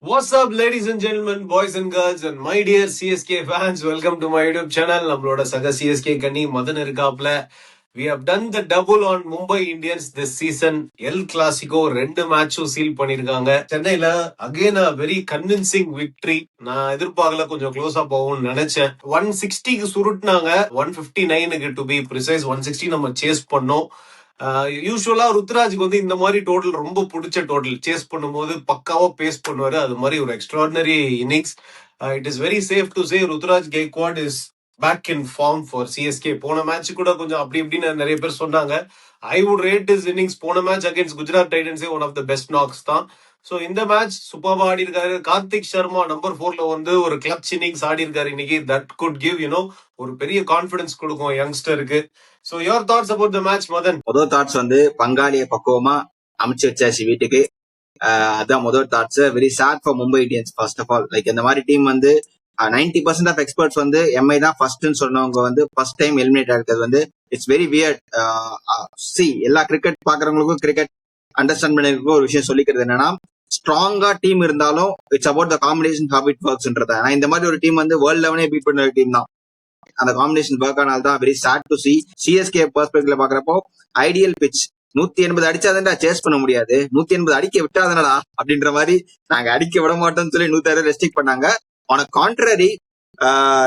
What's up, ladies and gentlemen, boys and girls, and my dear CSK fans? Welcome to my YouTube channel. நம்மளோட சக CSK கனி மதன் இருக்காப்ல. We have done the double on Mumbai Indians this season. El Clasico ரெண்டு மேட்சும் seal பண்ணிருக்காங்க. சென்னையில again a very convincing victory. நான் எதிர்பார்க்கல, கொஞ்சம் க்ளோஸா போகும்னு நினைச்சேன். 160க்கு சுருட்டினாங்க, 159க்கு டு பி ப்ரிசைஸ். 160 நம்ம சேஸ் பண்ணோம். யூஸ்வலா ருத்ராஜுக்கு வந்து இந்த மாதிரி டோட்டல் ரொம்ப பிடிச்ச டோட்டல். சேஸ் பண்ணும்போது பக்காவா பேஸ் பண்ணுவாரு. அது மாதிரி ஒரு extraordinary innings. It is very safe to say Ruturaj Gaikwad is back in form for CSK. போன மேட்ச் கூட கொஞ்சம் அப்படி இப்படின்னு நிறைய பேர் சொன்னாங்க. I would rate is innings போன மேட்ச் அகேன்ஸ்ட் குஜராத் டைட்டன்ஸே one of the best knocks தான். ஸோ இந்த மேட்ச் சூப்பர்வா ஆடி இருக்காரு. கார்த்திக் சர்மா நம்பர் 4ல வந்து ஒரு கிளச் இன்னிங்ஸ் ஆடி இருக்காரு இன்னைக்கு. தட் குட் கிவ் ஒரு பெரிய கான்பிடன்ஸ் கொடுக்கும் யங்ஸ்டருக்கு. So your thoughts about the match Madan? முதல் தாட்ஸ் வந்து பங்காளிய பக்குவமா அமைச்சு வச்சாச்சு வீட்டுக்கு. அதான் முதல் thoughts. Very sad for Mumbai Indians. First of all like இந்த மாதிரி டீம் வந்து 90% ஆஃப் எக்ஸ்பர்ட்ஸ் வந்து எம்ஐ தான் ஃபர்ஸ்ட்னு சொன்னவங்க வந்து ஃபர்ஸ்ட் டைம் எலிமினேட் ஆகிறது வந்து இட்ஸ் வெரி வியர்ட். எல்லா கிரிக்கெட் பாக்குறவங்களுக்கும் கிரிக்கெட் அண்டர்ஸ்டாண்ட் பண்ணிருக்கும் ஒரு விஷயம் சொல்லிக்கிறது என்னன்னா, ஸ்ட்ராங்கா டீம் இருந்தாலும் it's about the combination how it ஒர்க்ஸ்ன்றத. ஆனா இந்த மாதிரி ஒரு டீம் வந்து வேர்ல்ட் லெவலே பீட் பண்ண டீம் தான். அந்த காம்பினேஷன் ஒர்க் ஆனால தான் very sad to see. CSK பெர்ஸ்பெக்டிவ்ல பாக்குறப்போ ஐடியல் பிச் 180 அடிச்சாதான் சேஸ் பண்ண முடியாது, 180 அடிக்க விட்டாதனடா அப்படின்ற மாதிரி நாங்க அடிக்க விட மாட்டோம்னு சொல்லி 160 ரெஸ்ட்ரிக்ட் பண்ணாங்க. ஆன கான்ட்ரரி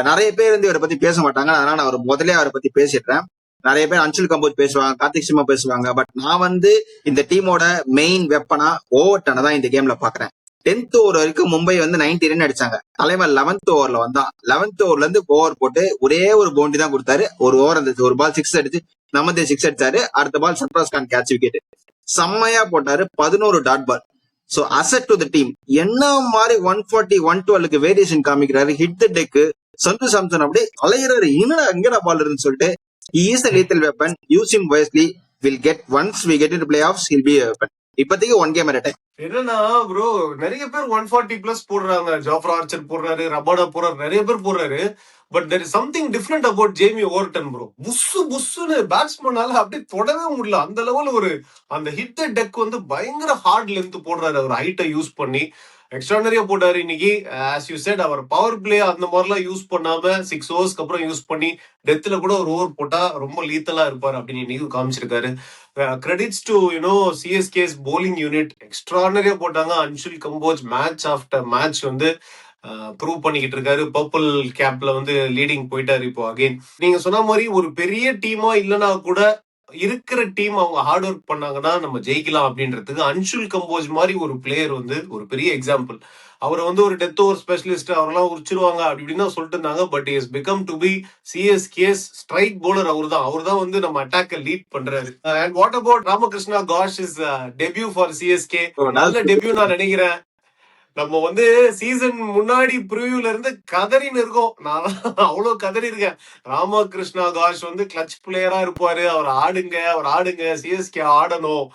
நிறைய பேர் வந்து இவரை பத்தி பேச மாட்டாங்க. அதனால நான் முதலே அவரை பத்தி பேசிடுறேன். நிறைய பேர் அன்சுல் கம்போஜ் பேசுவாங்க, கார்த்திக் சிம்மா பேசுவாங்க. பட் நான் வந்து இந்த டீமோட மெயின் வெப்பனா ஓவர்டனை தான் இந்த கேம்ல பாக்குறேன். 10th ஓவர் வரைக்கும் மும்பை வந்து 90 ரன் அடிச்சாங்க. தலைவர் 11th ஓவர்ல வந்தான். 11th ஓவர்ல இருந்து ஓவர் போட்டு ஒரே ஒரு பவுண்டரி தான் கொடுத்தாரு. ஒரு ஓவர் இருந்துச்சு, ஒரு பால் 6 அடிச்சு நமதே 6 அடிச்சாரு. அடுத்த ball Sarfaraz Khan catch wicket செம்மையா போட்டாரு. 11 dot ball. So asset to the team. என்ன மாதிரி 140 112க்கு வேரியேஷன் காமிக்கிறாரு. Hit the deck. Sanju Samson அப்படியே அலையிறாரு. என்னடா எங்கடா பால் இருக்குன்னு சொல்லிட்டு he is a lethal weapon. Use him wisely. We'll get once we get into playoffs he'll be a weapon. இப்போதைக்கு 1 கேம் அட் டைம். என்னன்னா ப்ரோ, நிறைய பேர் 140 பிளஸ் போடுறாங்க. ஜாஃப்ரா ஆர்ச்சர் போடுறாரு, ரபாடா போடுறாரு, நிறைய பேர் போடுறாரு. But there is something different about Jamie Overton bro. புஸ்ஸுன்னு பேட்ஸ்மேனால அப்படியே தொடவே முடியல. அந்த லெவல் ஒரு அந்த ஹிட் த டெக் வந்து பயங்கர ஹார்ட் லென்த் போடுறாரு. அவர் ஹைட்டை யூஸ் பண்ணி எக்ஸ்ட்ரானரியா போட்டாரு இன்னைக்கு. ஆஸ் யூ செட், அவர் பவர் பிளே அந்த மாதிரிலாம் யூஸ் பண்ணாம 6 ஓவர்ஸ்க்கு அப்புறம் யூஸ் பண்ணி டெத்துல கூட ஒரு ஓவர் போட்டா ரொம்ப லீத்தலா இருப்பாரு அப்படின்னு இன்னைக்கு காமிச்சிருக்காரு. Credits to CSK's bowling unit. எக்ஸ்ட்ரானரியா போட்டாங்க. Anshul Kamboj match after match வந்து ப்ரூவ் பண்ணிக்கிட்டு இருக்காரு. பர்பிள் கேப்ல வந்து லீடிங் போயிட்டாரு இப்போ அகைன். நீங்க சொன்ன மாதிரி ஒரு பெரிய டீமா இல்லைன்னா கூட இருக்கிற டீம் அவங்க ஹார்ட் ஒர்க் பண்ணாங்கன்னா நம்ம ஜெயிக்கலாம் அப்படின்றதுக்கு அன்சுல் கம்போஜ் மாதிரி ஒரு பிளேயர் வந்து ஒரு பெரிய எக்ஸாம்பிள். அவரை வந்து ஒரு டெத் ஓவர் ஸ்பெஷலிஸ்ட் அவரெல்லாம் உரிச்சிருவாங்க அப்படி இப்படின்னு சொல்லிட்டு இருந்தாங்க. But is become to be CSK's strike bowler. அவர் தான் வந்து நம்ம அட்டாக்க லீட் பண்றாரு. And what about Ramakrishna Ghosh is debut for CSK? நல்ல டெபியூ நான் நினைக்கிறேன். நம்ம வந்து சீசன் முன்னாடி ப்ரிவியூல இருந்து கதறின்னு இருக்கோம். நான் அவ்வளவு கதறி இருக்கேன். ராமகிருஷ்ணா காஷ் வந்து கிளச் பிளேயரா இருப்பாரு. அவர் ஆடுங்க, சிஎஸ்கே ஆடணும்.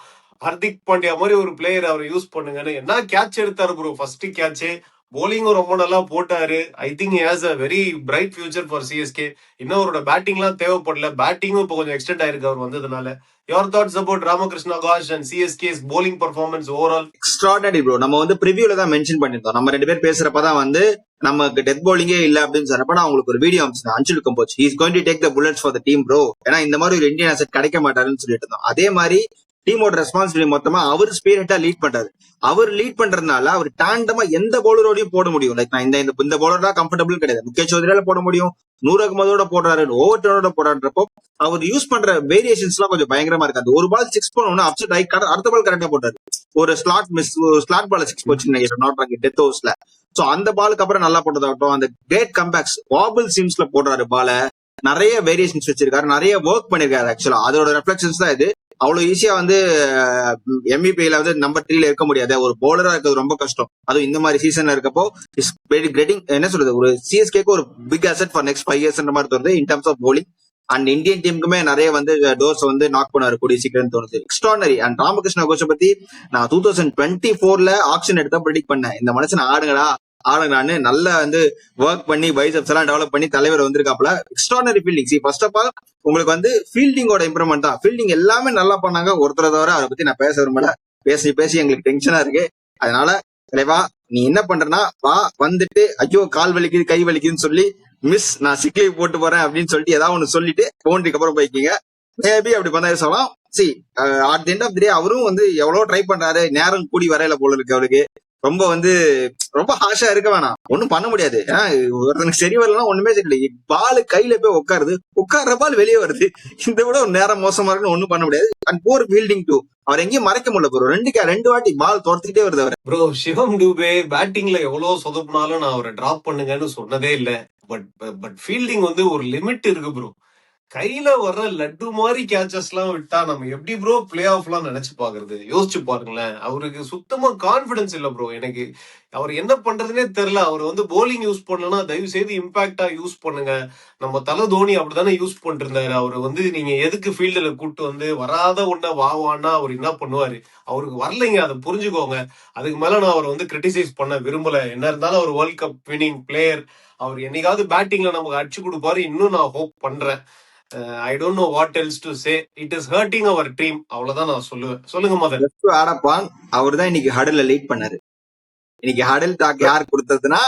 ஹர்திக் பாண்டியா மாதிரி ஒரு பிளேயர் அவரை யூஸ் பண்ணுங்கன்னு. என்ன கேட்ச் எடுத்தாரு ப்ரோ, ஃபர்ஸ்ட் கேட்ச். போலிங்கும் ரொம்ப நல்லா போட்டாரு. I think he has a very bright future for CSK. இன்னும் அவரோட பேட்டிங்லாம் தேவைப்படல. பேட்டிங்கும் இப்போ கொஞ்சம் எக்ஸ்டெண்ட் ஆயிருக்கு அவர் வந்ததுனால. Your thoughts about Ramakrishna Ghosh and CSK's bowling performance overall? Extraordinary bro. நம்ம வந்து ப்ரிவியூல தான் மென்ஷன் பண்ணிருந்தோம். நம்ம ரெண்டு பேர் பேசுறப்பதான் வந்து நமக்கு டெத் பவுலிங்கே இல்ல அப்படின்னு சொன்னப்ப நான் உங்களுக்கு ஒரு வீடியோ அனுப்பிச்சேன். Anshul Kamboj he is going to take the bullets for the team bro. ஏன்னா இந்த மாதிரி ஒரு இந்தியன் அசெட் கிடைக்க மாட்டாருன்னு சொல்லிட்டு இருந்தோம். அதே மாதிரி டீமோட ரெஸ்பான்சிபிலிட்டி மொத்தமா அவர் ஸ்பிரிட்டா லீட் பண்றாரு. அவர் லீட் பண்றதுனால அவர் டாண்டமா எந்த பவுலரோடையும் போட முடியும். லைக் நான் இந்த பவுலர் தான் கம்ஃபர்டபுள் கிடையாது. முகேஷ் சௌத்ரியால போட முடியும், நூர் அகமதோட போடுறாரு, ஓவர்டனோட போடுறப்போ அவர் யூஸ் பண்ற வேரியேஷன்ஸ் எல்லாம் கொஞ்சம் பயங்கரமா இருக்காது. ஒரு பால் 6 போனோம்னா அப்செட் ஆகி அடுத்த பால் கரெக்டா போட்டாரு. ஒரு ஸ்லாட் பால் 6 போச்சு நினைக்கிறேன் டெத் ஓவர்ஸ்ல. சோ அந்த பாலுக்கு அப்புறம் நல்லா போட்டதாகட்டும், அந்த கிரேட் கம்பேக்ஸ் வாபிள் சீம்ஸ்ல போடுறாரு பால. நிறைய வேரியேஷன்ஸ் வச்சிருக்காரு, நிறைய ஒர்க் பண்ணிருக்காரு. ஆக்சுவலா அதோட ரெஃப்ளெக்ஷன்ஸ் தான் இது. அவ்வளவு ஈஸியா வந்து எம்பிபில வந்து நம்பர் 3ல இருக்க முடியாது. ஒரு பவுலரா இருக்கிறது ரொம்ப கஷ்டம். அதுவும் இந்த மாதிரி சீசன்ல இருக்கப்போ இஸ் வெரி கிரேட்டிங். என்ன சொல்றது, ஒரு சிஎஸ்கேக்கு ஒரு big asset for next 5 years மாதிரி தோணுது in terms of bowling. And Indian டீமுக்குமே நிறைய வந்து டோர்ஸ் வந்து நாக் பண்ணாரு கூடிய சீக்கிரம் தோணுது. எக்ஸ்ட்ரானரி. அண்ட் ராமகிருஷ்ண கோஷை பத்தி நான் 2024ல ஆக்ஷன் எடுத்தா ப்ரெடிக்ட் பண்ணேன். இந்த மனுஷன் ஆடுங்களான்னு நல்லா வந்து ஒர்க் பண்ணி பைசப்ஸ் எல்லாம் டெவலப் பண்ணி தலைவர் வந்திருக்காப்ல. Extraordinary fielding. First of all உங்களுக்கு வந்து ஃபீல்டிங்கோட இம்ப்ரூவ்மெண்ட் தான். ஃபீல்டிங் எல்லாமே நல்லா பண்ணாங்க. ஒருத்தர தவிர அதை பத்தி நான் பேச விரும்பல. பேசி எங்களுக்கு டென்ஷனா இருக்கு. அதனால தலைவா நீ என்ன பண்றனா வா வந்துட்டு ஐயோ கால் வலிக்குது கை வலிக்குதுன்னு சொல்லி மிஸ் நான் சிக் லீவ் போட்டு போறேன் அப்படின்னு சொல்லிட்டு ஏதாவது ஒண்ணு சொல்லிட்டு பவுண்டரிக்கு அப்புறம் போய்க்கிங்க. மேபி அப்படி பண்ண சொல்லலாம். See at the end of the day அவரும் வந்து எவ்வளவு ட்ரை பண்றாரு, நேரம் கூடி வரையில போல இருக்கு அவருக்கு. ரொம்ப வந்து ரொம்ப ஹாஷா இருக்க வேணாம், ஒண்ணும் பண்ண முடியாது. ஏன்னா ஒருத்தனுக்கு சரி வரலாம் ஒண்ணுமே தெரியல, பால் கையில போய் உட்காருது, உட்கார்ற பால் வெளியே வருது. இந்த விட ஒரு நேரம் மோசமா இருக்குன்னு ஒண்ணும் பண்ண முடியாது. அண்ட் போர் ஃபீல்டிங் டூ, அவர் எங்கேயும் மறைக்க முடியல ப்ரோ. ரெண்டு வாட்டி பால் துரத்திட்டே வருது அவர். ப்ரோ சிவம் டூபே பேட்டிங்ல எவ்வளவு சொதப்பினாலும் நான் அவரை டிராப் பண்ணுங்கன்னு சொன்னதே இல்ல. பட் பட் ஃபீல்டிங் வந்து ஒரு லிமிட் இருக்கு ப்ரோ. கையில வர்ற லட்டு மாதிரி கேச்சஸ் எல்லாம் விட்டா நம்ம எப்படி ப்ரோ பிளே ஆஃப் எல்லாம் நினைச்சு பாக்குறது? யோசிச்சு பாருங்களேன். அவருக்கு சுத்தமா கான்பிடன்ஸ் இல்ல ப்ரோ. எனக்கு அவர் என்ன பண்றதுனே தெரியல. அவர் வந்து போலிங் யூஸ் பண்ணலன்னா தயவு செய்து இம்பாக்டா யூஸ் பண்ணுங்க. நம்ம தலை தோனி அப்படித்தானே யூஸ் பண்ணிட்டு இருந்தாரு. அவர் வந்து நீங்க எதுக்கு ஃபீல்டுல கூட்டு வந்து வராத ஒன்ன வாவான்னா அவர் என்ன பண்ணுவாரு? அவருக்கு வரலைங்க, அதை புரிஞ்சுக்கோங்க. அதுக்கு மேல நான் அவர் வந்து கிரிட்டிசைஸ் பண்ண விரும்பல. என்ன இருந்தாலும் அவர் வேர்ல்ட் கப் வினிங் பிளேயர். அவர் என்னைக்காவது பேட்டிங்ல நமக்கு அடிச்சு கொடுப்பாரு, இன்னும் நான் ஹோப் பண்றேன். I don't know what else to say. It is hurting our team. அவ்வளவுதான் நான் சொல்லுவேன். சொல்லுங்க மதன். ஆடப்பான் அவர் தான் இன்னைக்கு ஹடல்ல லீட் பண்ணாரு. இன்னைக்கு ஹடல் டாக் யார் கொடுத்ததுன்னா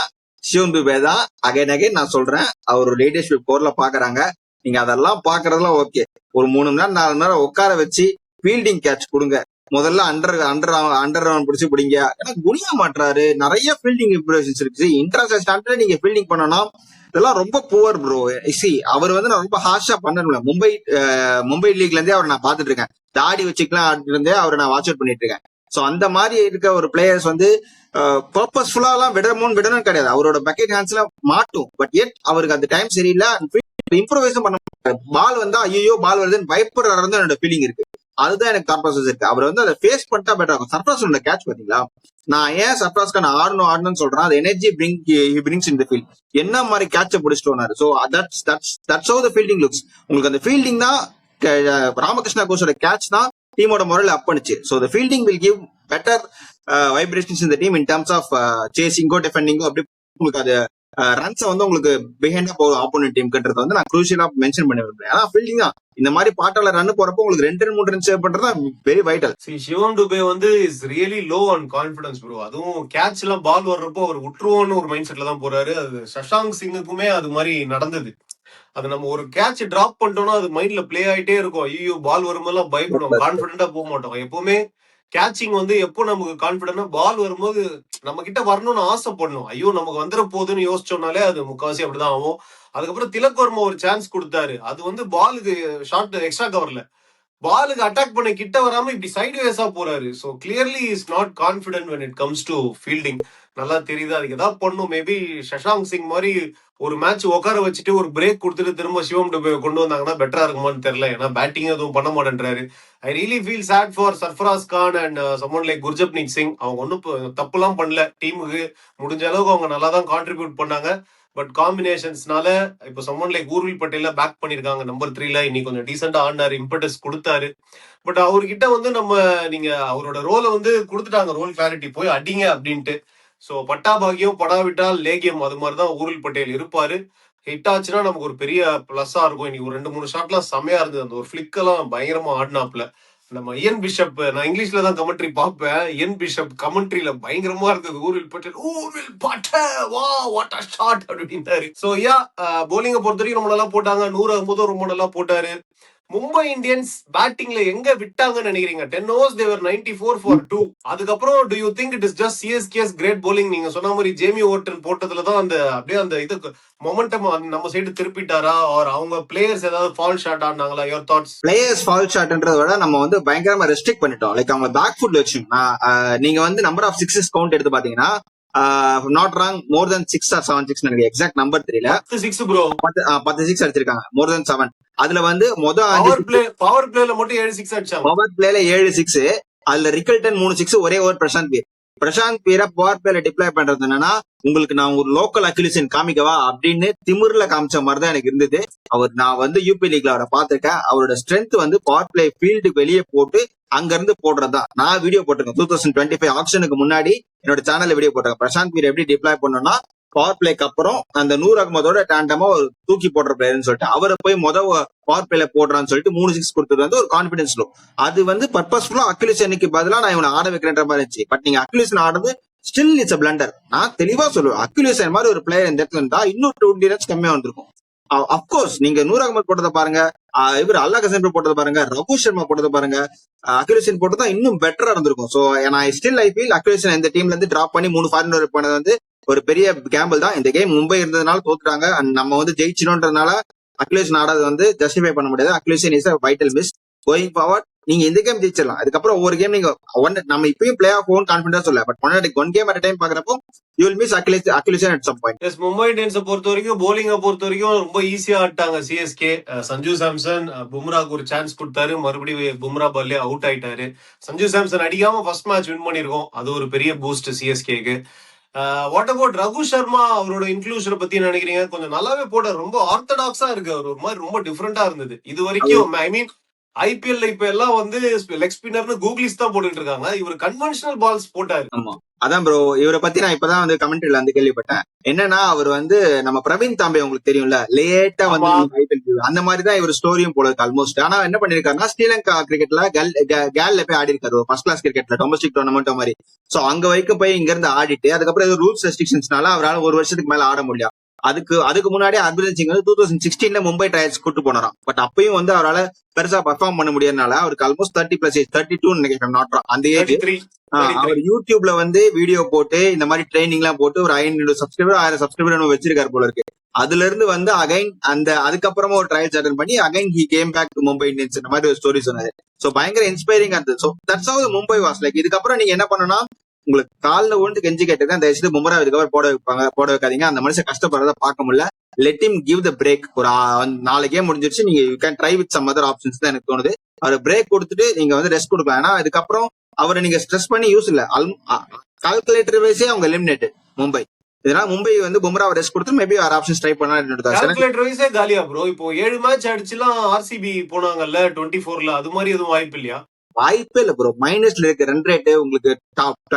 சிவம் துபே தான். அகைன் நான் சொல்றேன், அவர் லீடர்ஷிப் போர்ல பாக்குறாங்க. நீங்க அதெல்லாம் பாக்குறதுலாம் ஓகே. ஒரு 3 மணி நேரம் 4 மணி நேரம் உட்கார வச்சு ஃபீல்டிங் கேட்ச் கொடுங்க. முதல்ல அண்டர் ரவுண்ட் பிடிச்சி பிடிங்க. ஏன்னா குனியா மாட்டுறாரு, நிறைய ஃபீல்டிங் இம்ப்ரூவேஷன்ஸ் இருக்கு. இன்டர்நேஷனல் ஸ்டாண்ட்ல நீங்க ஃபீல்டிங் பண்ணணும், இதெல்லாம் ரொம்ப புவர் ப்ரோ. சி அவர் வந்து நான் ரொம்ப ஹார்ஷா பண்ணல. மும்பை லீக்ல இருந்தே அவர் நான் பாத்துட்டு இருக்கேன். தாடி வச்சுக்கலாம் இருந்தே அவரை நான் வாட்ச் அவுட் பண்ணிட்டு இருக்கேன். சோ அந்த மாதிரி இருக்க ஒரு பிளேயர்ஸ் வந்து பர்பஸ்ஃபுல்லா எல்லாம் விடணும் கிடையாது. அவரோட பக்கெட் ஹேண்ட்ஸ்ல மாட்டும். பட் எட் அவருக்கு அந்த டைம் சரியில்லை. இம்ப்ரூவைஸும் பண்ண பால் வந்தா ஐயோ பால் வருதுன்னு பயப்படுறாரு என்னோட ஃபீலிங் இருக்கு. அதுதான் எனக்கு தாட் ப்ராசஸ் இருக்கு. அவர் வந்து அதை ஃபேஸ் பண்ணிட்டா பெட்டர் ஆகும். சர்ஃப்ராஸ் கேட்ச் பாத்தீங்களா? நான் ஏன் சர்ஃப்ராஸ்க்கு நான் ஆடணும்னு சொல்றேன். அது எனர்ஜி பிரிங்ஸ் இன் தி ஃபீல்ட். என்ன மாதிரி கேட்ச பிடிச்சிட்டு so that's have the fielding looks. உங்களுக்கு அந்த ஃபீல்டிங் தான் ராமகிருஷ்ணா கோஷோட கேட்ச் தான் டீமோட முறையில அப் பண்ணுச்சு. So the fielding will give better vibrations in the team in terms of சேசிங்கோ டிஃபெண்டிங்கோ. அப்படி உங்களுக்கு அது ரன்ஸ் வந்து உங்களுக்கு பிஹைண்டா போகும் ஆப்போனன்ட் டீம்ன்றது வந்து நான் குரூஷியலா மென்ஷன் பண்ணி விரும்புறேன். ஆனா ஃபீல்டிங் தான் இந்த மாதிரி பாட்டால ரன் போறப்போ உங்களுக்கு 2-3 ரன் சேவ் பண்றது வெரி வைட்டல். சிவம் டுபே வந்து is really low on confidence bro. அதுவும் கேட்ச் எல்லாம் பால் வர்றப்போ அவர் விட்டுருவோன்னு ஒரு மைண்ட் செட்ல தான் போறாரு. அது சஷாங்க் சிங்குக்குமே அது மாதிரி நடந்தது. அது நம்ம ஒரு கேட்ச் டிராப் பண்ணிட்டோம்னா அது மைண்ட்ல பிளே ஆயிட்டே இருக்கும். ஐயோ பால் வரும்போதெல்லாம் பயப்படுவோம், கான்பிடண்டா போக மாட்டோம். எப்பவுமே கேட்சிங் வந்து எப்போ நமக்கு கான்பிடன்டா பால் வரும்போது நம்ம கிட்ட வரணும்னு ஆசைப்படணும். ஐயோ நமக்கு வந்துட போகுதுன்னு யோசிச்சோம்னாலே அது முக்காவாசி அப்படிதான் ஆகும். அதுக்கப்புறம் திலக் வர்மா ஒரு சான்ஸ் கொடுத்தாரு. அது வந்து பாலுக்கு ஷார்ட் எக்ஸ்ட்ரா கவர்ல பாலுக்கு அட்டாக் பண்ண கிட்ட வராம இப்படி சைடு வேஸா போறாரு. So clearly is not confident when it comes to fielding. நல்லா தெரியுது. அதுக்கு ஏதாவது பண்ணும். மேபி சஷாங்க் சிங் மாதிரி ஒரு மேட்ச் உட்கார வச்சுட்டு ஒரு பிரேக் கொடுத்துட்டு திரும்ப சிவம் டுபே கொண்டு வந்தாங்கன்னா பெட்டரா இருக்குமான்னு தெரியல. ஏன்னா பேட்டிங் எதுவும் பண்ண மாட்டேன்றாரு. I really feel sad for Sarfaraz Khan and someone like Gurjapneet Singh. அவங்க ஒன்றும் தப்புலாம் பண்ணல. டீமுக்கு முடிஞ்ச அளவுக்கு அவங்க நல்லா தான் கான்ட்ரிபியூட் பண்ணாங்க. பட் காம்பினேஷன்ஸ்னால இப்போ சம்மன் லைக் ஊர்வில் பட்டேல பேக் பண்ணிருக்காங்க நம்பர் 3ல. இன்னைக்கு கொஞ்சம் டீசெண்டா ஆடினாரு, இம்பர்டஸ் கொடுத்தாரு. பட் அவர்கிட்ட வந்து நீங்க அவரோட ரோலை வந்து கொடுத்துட்டாங்க, ரோல் கிளாரிட்டி போய் அடிங்க அப்படின்ட்டு. ஸோ பட்டா பாகியம் படாவிட்டால் லேகியம், அது மாதிரிதான் ஊர்வில் பட்டேல் இருப்பாரு. ஹிட் ஆச்சுன்னா நமக்கு ஒரு பெரிய பிளஸ்ஸா இருக்கும். இன்னைக்கு ஒரு 2-3 ஷாட்லாம் செமையா இருந்தது. அந்த ஒரு ஃபிளிக்கெல்லாம் பயங்கரமா ஆடினாப்ல. நம்ம இயன் பிஷப், நான் இங்கிலீஷ்ல தான் கமெண்ட்ரி பார்ப்பேன். இயன் பிஷப் கமெண்ட்ரியில பயங்கரமா இருந்தது. ஊர்வில் பட்டேல் வா வாட் அ ஷாட் அப்படின்னாரு. சோ யா போலிங்க பொறுத்த வரைக்கும் ரொம்ப நல்லா போட்டாங்க. 100 ரொம்ப நல்லா போட்டாரு. மும்பை இந்தியன்ஸ் பேட்டிங்ல எங்க விட்டாங்கன்னு நினைக்கிறீங்க? 10 overs they were 94 for 2. அதுக்கப்புறம் do you think it is just CSK's great bowling? நீங்க சொன்ன மாதிரி ஜேமி ஓர்டன் போட்டதுலதான் அந்த அப்படியே அந்த இது மொமெண்டம் நம்ம சைடு திருப்பிட்டாரா? ஆர் அவங்க பிளேயர்ஸ் ஏதாவது ஃபால் ஷாட் ஆனாங்களா? Your thoughts? பிளேயர்ஸ் ஃபால் ஷாட்ன்றத விட நம்ம வந்து பயங்கரமா ரெஸ்ட்ரிக்ட் பண்ணிட்டோம். லைக் அவங்க பேக் ஃபுட் வச்சு நீங்க வந்து நம்பர் ஆஃப் சிக்ஸஸ் கவுண்ட் எடுத்து பாத்தீங்கன்னா not wrong more then 6 or 7 6 எனக்கு எக்ஸாக்ட் நம்பர் தெரியல. 10 6 அடிச்சிருக்காங்க, மோர் தென் 7. அதுல வந்து பவர் பிளேல மட்டும் 7 6 அடிச்சாங்க. பவர் பிளேல 7 6, அதுல ரிக்கல்டன் 3 6, ஒரே ஓவர் பிரசாந்த் பீரை பவர் பிளேல டிப்ளாய் பண்றது என்னன்னா உங்களுக்கு நான் ஒரு லோக்கல் அக்யூலிசன் காமிக்கவா அப்படின்னு திமிர்ல காமிச்ச மாதிரி தான் எனக்கு இருந்தது. நான் வந்து யூபி லீக்ல அவரை பார்த்திருக்கேன். அவரோட ஸ்ட்ரென்த் வந்து பவர் பிளே ஃபீல்டுக்கு வெளியே போட்டு அங்க இருந்து போடுறதா. நான் வீடியோ போட்டிருக்கேன் 2025 ஆப்ஷனுக்கு முன்னாடி என்னோட சேனல்ல வீடியோ போட்டிருக்கேன். பிரசாந்த் பீர் எப்படி டிப்ளாய் பண்ணணும்னா பவர் பிளேக்கு அப்புறம் அந்த 100 அகமதோட டேண்டமா ஒரு தூக்கி போடுற பிளேயர்னு சொல்லிட்டு அவரை போய் பவர் பிளேல போடுறான்னு சொல்லிட்டு 3 6 கொடுத்தது வந்து ஒரு கான்பிடன்ஸ் லோ. அது வந்து பர்பஸ்ஃபுல்லா அக்யூலிசனுக்கு பதிலா நான் இவனை ஆட வைக்கிறேன்ற மாதிரி இருந்துச்சு. பட் நீங்க அக்யூலிசன் ஆடுறது ஸ்டில் இட்ஸ் அ பிளண்டர். நான் தெளிவா சொல்லுவேன், அக்யூலேஷன் மாதிரி ஒரு பிளேயர் இந்த இடத்துல இருந்தா இன்னும் 20 ரன்ஸ் கம்மியா வந்திருக்கும். அப்கோர்ஸ் நீங்க நூர் அகமது போட்டதை பாருங்க, இவர் அல்லா கசன் போட்டதை பாருங்க, ரகு சர்மா போட்டதை பாருங்க, அக்யூலேஷன் போட்டதா இன்னும் பெட்டரா இருந்திருக்கும். சோ நான் ஸ்டில் ஐ ஃபீல் அக்யூலேஷன் இந்த டீம்ல இருந்து டிராப் பண்ணி 3 ஃபாரினர் பண்ணது வந்து ஒரு பெரிய கேம்பிள் தான். இந்த கேம் மும்பை இருந்ததுனால தோத்துட்டாங்க, அண்ட் நம்ம வந்து ஜெயிச்சிடோன்றதுனால அக்யூலேஷன் ஆடாது வந்து ஜஸ்டிஃபை பண்ண முடியாது. Accumulation is a vital miss. Going forward நீங்க இந்த கேம் ஜெயிச்சிடலாம், அதுக்கப்புறம் ஒவ்வொரு கேம் நீங்க நம்ம இப்பயும் பிளே ஆஃப் ஓன் கான்ஃபிடன்ஸ் சொல்ல, but one game at time பாக்குறப்போ you will miss calculation at some point. Yes, Mumbai இந்தியன்ஸை பொறுத்த வரைக்கும் போலிங்கை பொறுத்த வரைக்கும் ரொம்ப ஈஸியா ஆட்டாங்க சிஎஸ்கே. சஞ்சு சாம்சன் பும்ராக்கு ஒரு சான்ஸ் கொடுத்தாரு, மறுபடியும் பும்ரா பால்லே அவுட் ஆயிட்டாரு. சஞ்சு சாம்சன் அடிக்காம ஃபர்ஸ்ட் மேட்ச் வின் பண்ணிருக்கோம், அது ஒரு பெரிய பூஸ்ட் சிஎஸ்கேக்கு. வாட் அபவுட் ரகு சர்மா, அவரோட இன்க்ளூஷனை பத்தி என்ன நினைக்கிறீங்க? கொஞ்சம் நல்லாவே போட, ரொம்ப ஆர்த்தடாக்ஸா இருக்கு அவர், ஒரு மாதிரி ரொம்ப டிஃப்ரெண்டா இருந்தது இது வரைக்கும். ஐ மீன் ஐபிஎல்ல இப்ப எல்லாம் வந்து லெக் ஸ்பின்னர்னு கூகுளிஸ் தான் போட்டுட்டு இருக்காங்க, இவர் கன்வென்ஷனல் பால்ஸ் போட்டாரு. ஆமா அதான் ப்ரோ, இவரை பத்தி நான் இப்பதான் வந்து கமெண்ட்ரியில வந்து கேள்விப்பட்டேன். என்னன்னா அவர் வந்து நம்ம பிரவீன் தாம்பே உங்களுக்கு தெரியும்ல, லேட்டா வந்து ஐபிஎல் அந்த மாதிரி தான் இவர் ஸ்டோரியும் போல இருக்கு ஆல்மோஸ்ட். ஆனா என்ன பண்ணிருக்காருன்னா ஸ்ரீலங்கா கிரிக்கெட்ல கேல்ல போய் ஆடி இருக்காரு, ஃபர்ஸ்ட் கிளாஸ் கிரிக்கெட்ல டொமஸ்டிக் டோர்னமெண்ட் மாதிரி. சோ அங்க வரைக்கும் போய் இங்க இருந்து ஆடிட்டு அதுக்கப்புறம் ஏதோ ரூல்ஸ் ரெஸ்ட்ரிக்ஷன்ஸ்னால அவரால் ஒரு வருஷத்துக்கு மேல ஆட முடியல. அதுக்கு முன்னாடி ஹர்பஜன் சிங் வந்து 2016 மும்பை ட்ரையல்ஸ் கூட்டு போனாராம். பட் அப்பயும் வந்து அவரால் பெருசா பர்ஃபார்ம் பண்ண முடியாதனால அவருக்கு ஆல்மோஸ்ட் 30+ ஏஜ், 32 நினைக்கிறேன், நாட் அந்த ஏஜ். அவர் யூடியூப்ல வந்து வீடியோ போட்டு இந்த மாதிரி ட்ரைனிங் எல்லாம் போட்டு ஒரு 500 சப்ஸ்கிரைபர் 1000 சப்ஸ்கிரைபர் வச்சிருக்காரு போல இருக்கு. அதுல இருந்து வந்து அகைன் அதுக்கப்புறமா ஒரு ட்ரையல்ஸ் அட்டன் பண்ணி again he came back to Mumbai Indians இந்த மாதிரி ஒரு ஸ்டோரி சொன்னாரு. சோ பயங்கர இன்ஸ்பைரிங்கா இருந்தது. So that's how Mumbai was like. இதுக்கப்புறம் நீங்க என்ன பண்ணணும், உங்களுக்கு காலில் விழுந்து கெஞ்சி கேட்டுதான் தயவுசெய்து பும்ரா இதுக்கப்புறம் போட வைக்காதீங்க, அந்த மனுஷன் கஷ்டப்படுறத பார்க்க முடியல, let him give the break. ஒரு 4 கேம் முடிஞ்சிருச்சு, நீங்க you can try with some other options தான் எனக்கு தோணுது. அவர் பிரேக் கொடுத்துட்டு நீங்க வந்து ரெஸ்ட் கொடுக்கலாம். ஏன்னா அதுக்கப்புறம் அவரை நீங்க ஸ்ட்ரெஸ் பண்ணி யூஸ் இல்ல, கால்குலேட்டர் வைஸே அவங்க எலிமினேட்டட் மும்பை. இதனால மும்பை வந்து பும்ராவை ரெஸ்ட் கொடுத்து மேபி வேற ஆப்ஷன்ஸ் ட்ரை பண்ணலாம். கால்குலேட்டர் வைஸே காலியா ப்ரோ? இப்போ 7 மேட்ச் அடிச்சுலாம் ஆர்சிபி போனாங்கல்ல 24ல, அது மாதிரி எதுவும் வாய்ப்பு இல்லையா? வாய்ப்பே இல்ல ப்ரோ. மைனஸ்ல இருக்க ரன் ரேட் உங்களுக்கு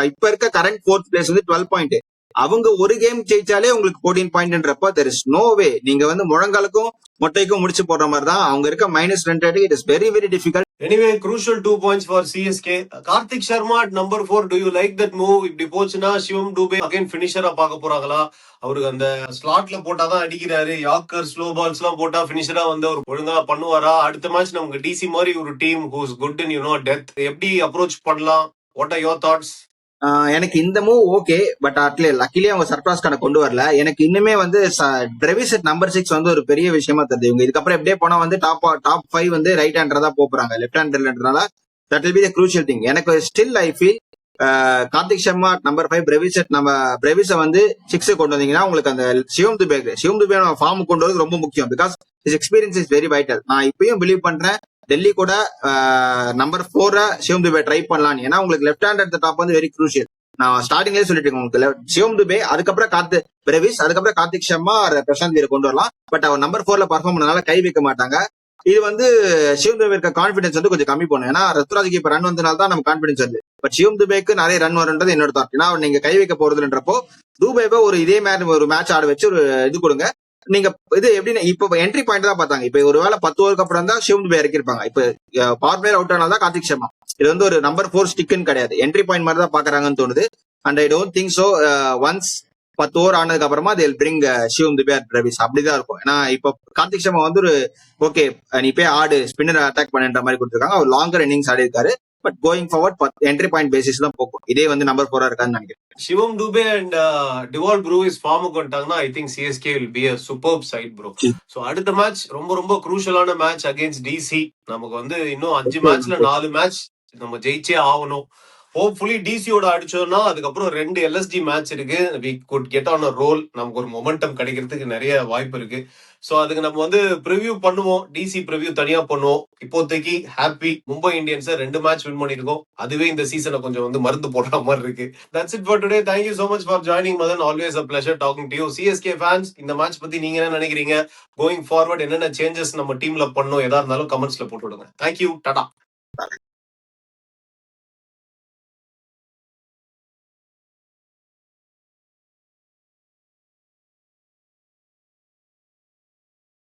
இப்ப இருக்க கரண்ட் 4th பிளேஸ் வந்து 12 பாயிண்ட். அவங்க ஒரு கேம் ஜெயிச்சாலே உங்களுக்கு 14 பாயிண்ட்ன்றப்ப தெர் இஸ் நோ வே நீங்க வந்து முழங்காலுக்கும் மொட்டைக்கும் முடிச்சு போடுற மாதிரி தான் அவங்க இருக்க minus run rate. It is very very difficult. Anyway, crucial 2 points for CSK. Karthik Sharma at number 4. Do you like that move? இப்படி போச்சுன்னா சிவம் டூபே அகைன் பினிஷரா பார்க்க போறாங்களா? அவருக்கு அந்த ஸ்லாட்ல போட்டாதான் அடிக்கிறாரு, யாக்கர் ஸ்லோ பால்ஸ் எல்லாம் போட்டா பினிஷரா வந்து அவர் ஒழுங்கா பண்ணுவாரா? அடுத்த மேட்ச் நமக்கு டிசி மாதிரி ஒரு team who's good in death, எப்படி அப்ரோச் பண்ணலாம்? What are your thoughts? எனக்கு இந்த மூவ் ஓகே, பட் லக்கிலி அவங்க சர்ப்ரைஸ் கான கொண்டு வரல. எனக்கு இன்னுமே வந்து பிரெவிஸ் அட் நம்பர் 6 வந்து ஒரு பெரிய விஷயமா தருது. இவங்க இதுக்கப்புறம் எப்படியே போனா வந்து டாப் 5 வந்து ரைட் ஹேண்டர் தான் போறாங்க, லெஃப்ட் ஹேண்டர்ன்றதுனால that will be the crucial thing. எனக்கு still I feel Karthik Sharma number 5, பிரெவிஸை வந்து 6 கொண்டு வந்தீங்கன்னா உங்களுக்கு அந்த சிவம் துபே ஃபார்ம் கொண்டு வரது ரொம்ப முக்கியம். Because his experience is very vital. நான் இப்பயும் பிலீவ் பண்றேன் டெல்லி கூட நம்பர் 4 சிவம் துபே ட்ரை பண்ணலாம். ஏன்னா உங்களுக்கு லெஃப்ட் ஹேண்ட் அட் டாப் வந்து வெரி க்ரூஷியல். நான் ஸ்டார்டிங்லேயே சொல்லிட்டு இருக்கேன் உங்களுக்கு சிவம் துபே, அதுக்கப்புறம் பிரெவிஸ், அதுக்கப்புறம் கார்த்திக் சர்மா பிரசாந்த் வீரை கொண்டு வரலாம். பட் அவர் நம்பர் 4ல பர்ஃபார்ம் பண்ணனால கை வைக்க மாட்டாங்க. இது வந்து சிவம் துபே இருக்க கான்பிடன்ஸ் வந்து கொஞ்சம் கம்மி பண்ணும். ஏன்னா ருத்ராஜுக்கு இப்ப ரன் வந்தனால தான் நம்ம கான்பிடன்ஸ் வருது. பட் சிவம் துபேக்கு நிறைய ரன் வருன்றது என்னோட தாட். ஏன்னா நீங்க கை வைக்க போறதுன்றப்போ துபேவை ஒரு இதே மாதிரி ஒரு மேட்ச் ஆட வச்சு ஒரு இது கொடுங்க. நீங்க இது எப்படின்னா இப்ப என்ட்ரி பாயிண்ட் தான் பார்த்தாங்க. இப்ப ஒருவேளை 10 ஓவருக்கு அப்புறம் தான் சிவம் துபே இறக்கிருப்பாங்க. இப்ப பவர் பிளேயர் அவுட் ஆனால்தான் கார்த்திக் சர்மா. இது வந்து ஒரு நம்பர் 4 ஸ்டிக்னு கிடையாது, என்ட்ரி பாயிண்ட் மாதிரி தான் பாக்குறாங்கன்னு தோணுது. And I don't think so once 10 over ஆனதுக்கு அப்புறமா they'll bring Shivam Dube at Brevis, அப்படிதான் இருக்கும். ஏன்னா இப்ப கார்த்திக் சர்மா வந்து ஒரு ஓகே நீ போய் ஆடு ஸ்பின்னர் அட்டாக் பண்ணுன்ற மாதிரி கொடுத்துருக்காங்க. அவர் லாங்கர் இன்னிங்ஸ் ஆடி இருக்காரு. But going forward entry point basis தான் போகும். இதே வந்து நம்பர் 4 இருக்கான்னு நினைக்கிறேன். சிவம் டூபே அண்ட் டிவால் ப்ரூவிஸ் ஃபார்முக்கு வந்துட்டாங்கன்னா I think CSK will be a superb side bro. So அடுத்த மேட்ச் ரொம்ப ரொம்ப குரூஷியலான மேட்ச் அகைன்ஸ்ட் டிசி. நமக்கு வந்து இன்னும் 5 மேட்ச்ல 4 மேட்ச் நம்ம ஜெயிச்சே ஆகணும். ஹோப்ஃபுல்லி டிசியோட அடிச்சோம்னா அதுக்கப்புறம் 2 எல்எஸ்டி மேட்ச் இருக்கு. We could get on a roll. நமக்கு ஒரு மொமெண்டம் கிடைக்கிறதுக்கு நிறைய வாய்ப்பு இருக்கு. சோ அதுக்கு நம்ம வந்து ப்ரிவியூ பண்ணுவோம், டிசி ப்ரிவியூ தனியா பண்ணுவோம். இப்போதைக்கு happy Mumbai Indians 2 match win பண்ணிருக்கோம். அதுவே இந்த சீசனை கொஞ்சம் வந்து மருந்து போடுற மாதிரி இருக்கு. That's it for today. Thank you so much for joining Madan. Always a pleasure talking to you. CSK fans, இந்த மேட்ச் பத்தி நீங்க என்ன நினைக்கிறீங்க? கோயிங் ஃபார்வர்ட் என்னென்ன சேஞ்சஸ் நம்ம டீம்ல பண்ணோம், எதா இருந்தாலும் கமெண்ட்ஸ்ல போட்டு விடுங்க. Thank you, Tata.